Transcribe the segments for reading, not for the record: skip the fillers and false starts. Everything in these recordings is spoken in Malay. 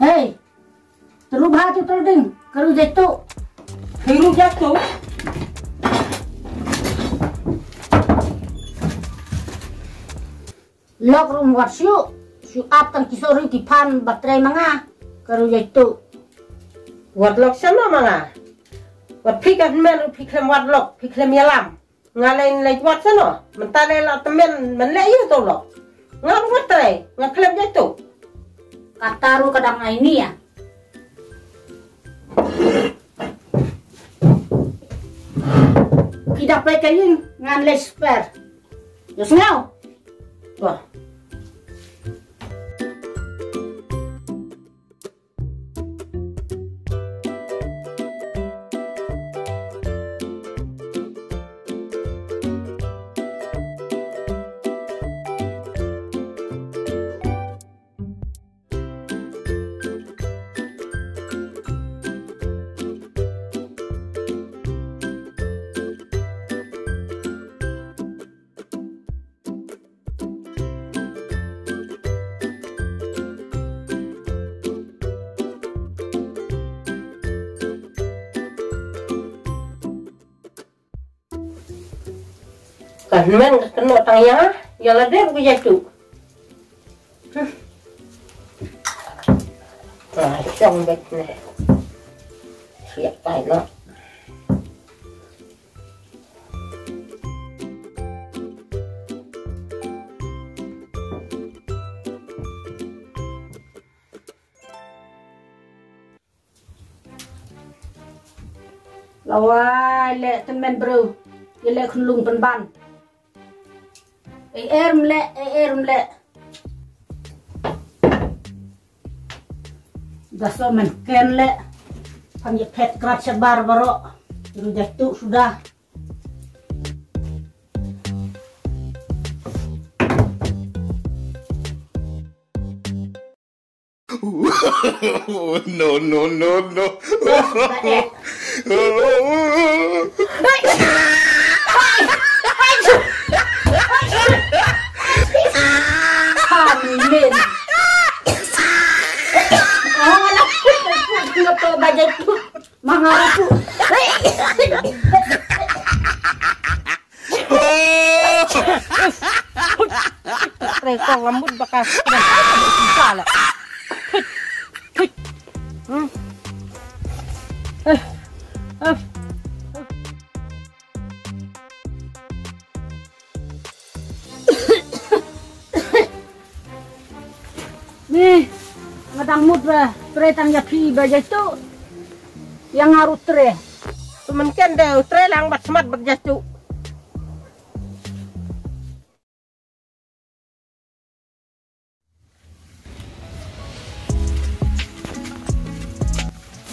Hei, terubah tu terding, keru jatuh. Keru jatuh. Lok rum wat siu up tan kisori kipan baterai manga keru jatuh. Wat lok sama manga. Wat pikan men pikan wat lok pikan yalam. Ngalain lagi wat sana. Mentale la temen menlei tu lok. Ngap baterai ngaklem jatuh. Kataru kadang ini ya. Tidak pakai ngan lesper. Terus ngau. Wah. Kan men kena tangya ya la deh buku jatuh. Ah, xong bek ni. Siap tay nak. Lawai le temen bro. Ile khulung penban. Erm le. Daso men ken le. Panjat pet krat sebar baro. Terus jatuh sudah. No. Amin. Oh, anak kenapa bajai tu mangaraku. Mereka lembut bakal susah lah. Nih, ngadang mudra, tretan ya pi bajai tu yang ngaruh tre. Temen kan deh, tre lang bat semat berjatuh.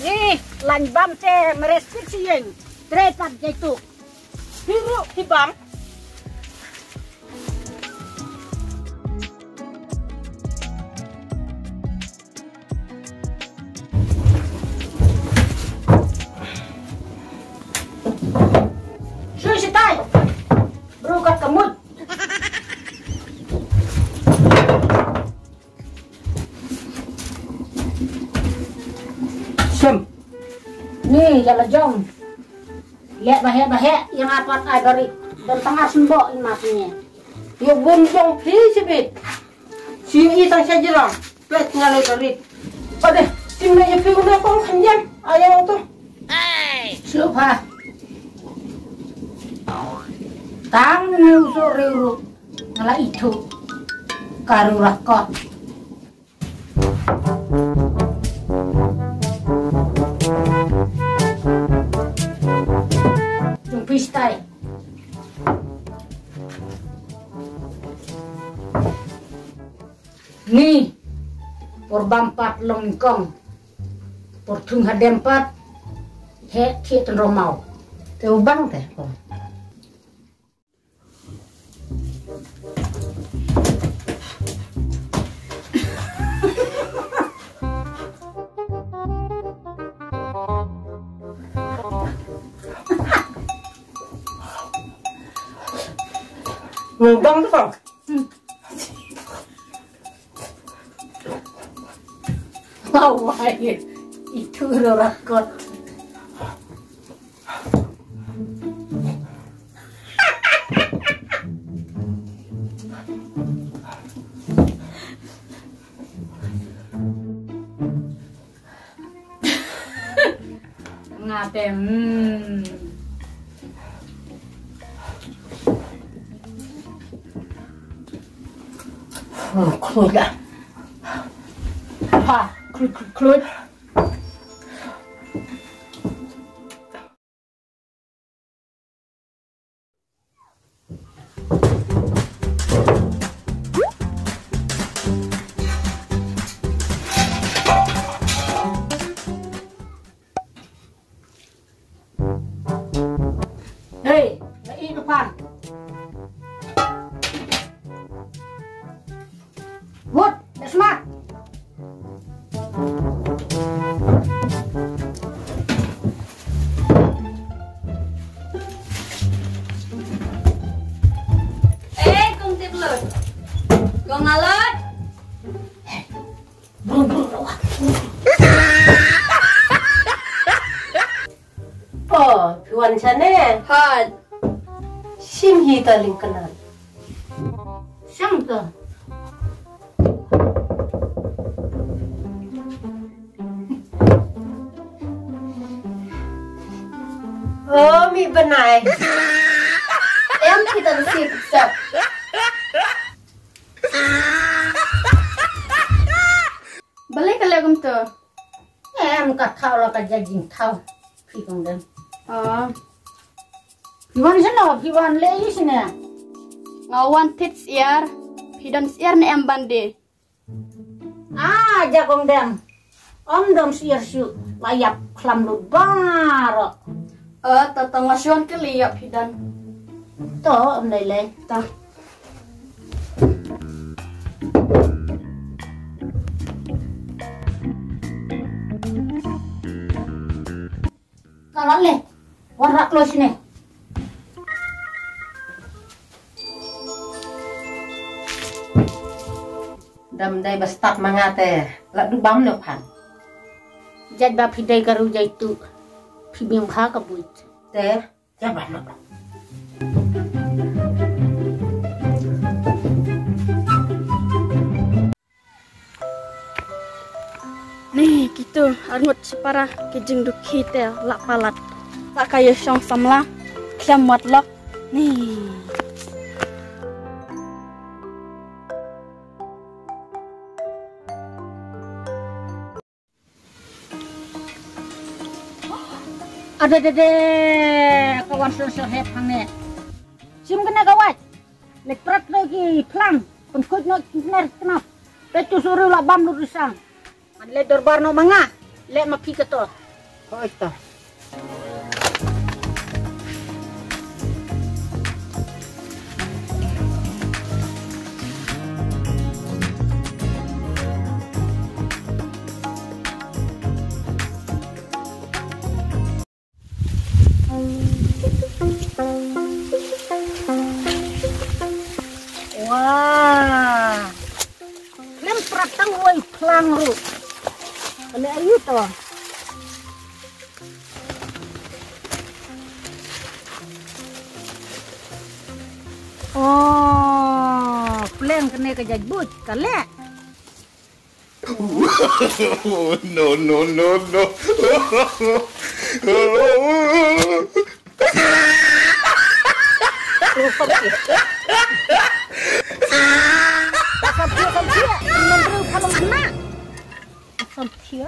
Nih, lanjbam ce merestriksi yang tretan jatuh. Biru hibam. Berukat kemud. Sem. Nih jala jong. Lihat bahaya yang apa ay dari dan tengah sembok masnya. Yo bonjong pi sibit. Si itang sajarang. Pet ngalai dari. Ade, simna ye pi guna kong kanjan. Ayang tu. Siapa? Tang sore ngala itu karu rakot. Jung pistai. Ni por bampat longkong. Por tung hadempat he tie ten romau. Teu bang teh. Ngubang tu bang. Awai itu rakot. Ngate. Keluar. Ha, keluar. Hei, lagi depan. Wood, smart. Kung tiblot. Kung alot. Oh, Puan sana. Hot. Sim hi taling kenal. Siang tu. Oh, mi benai. Em kita bersih sep. Balik kali kum tu. Em kat thau lah kat jajing thau. Pi kong dem. Oh. Piwan sana, piwan lei sini. Ngawan tits iar. Hidan iar ne em bandi. Ah, jagong dem. Om dom siar su layak klam lu bar. Tatang lasion kali ya hidan. To om lei. Ta. Kalau le, warna lo sini. Dam dai bastak mangate. Lak du bam no pan. Jad ba pidai karu jaitu. Pibim kha ka buit. Te, jaban no. Nih gitu, arngut separa kejeng dukhi te lak palat. Tak kaya syong samla, klem watlok. Nih. Ada dede kawan sosial hep hangne. Sim kena kawat. Lek prat lagi plang. Pengkut no kiner kenap. Petu suruh lah bam lurusang. Adle dorbar no manga. Lek mapi keto. Oh, itu. Wah. Lem pratang woi plang ru. Kale ayu to. Oh, plang kene ke jajbut kale. No, no, no, no. Sampai menurut kalau anak. Sampai.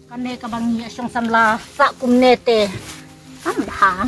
Kane kabangi asyong samla sa kumnete. Ambahan.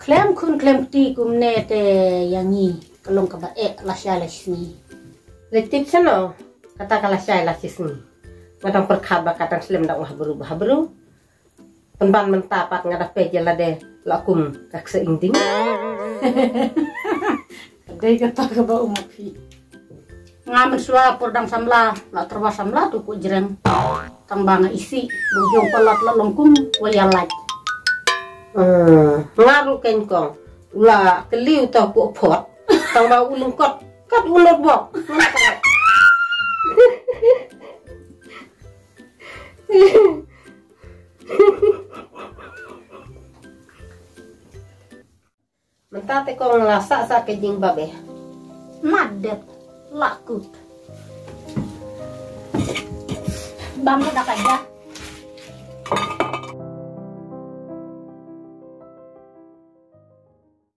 Klem kun klem ti kumnete yangi kalong kabae lasya lasni. Letip sana. Kata kalah syai lah sisni. Matang perkhaba katang selim dak wah beru. penban mentapat ngadah pejala deh lakum kak seinding. Dai kata ke ba umapi. Ngamen sua pordang samla, la terwa samla tu ku jereng. Tang banga isi, bujung pelat la longkum wayalaj. Ngaru kenkong. Ula keliu tau ku pot. Tang ba ulung kot, kat ulur bok. Mentate kong lasak sa kejing babe. Madet lakut. Bang dak aja.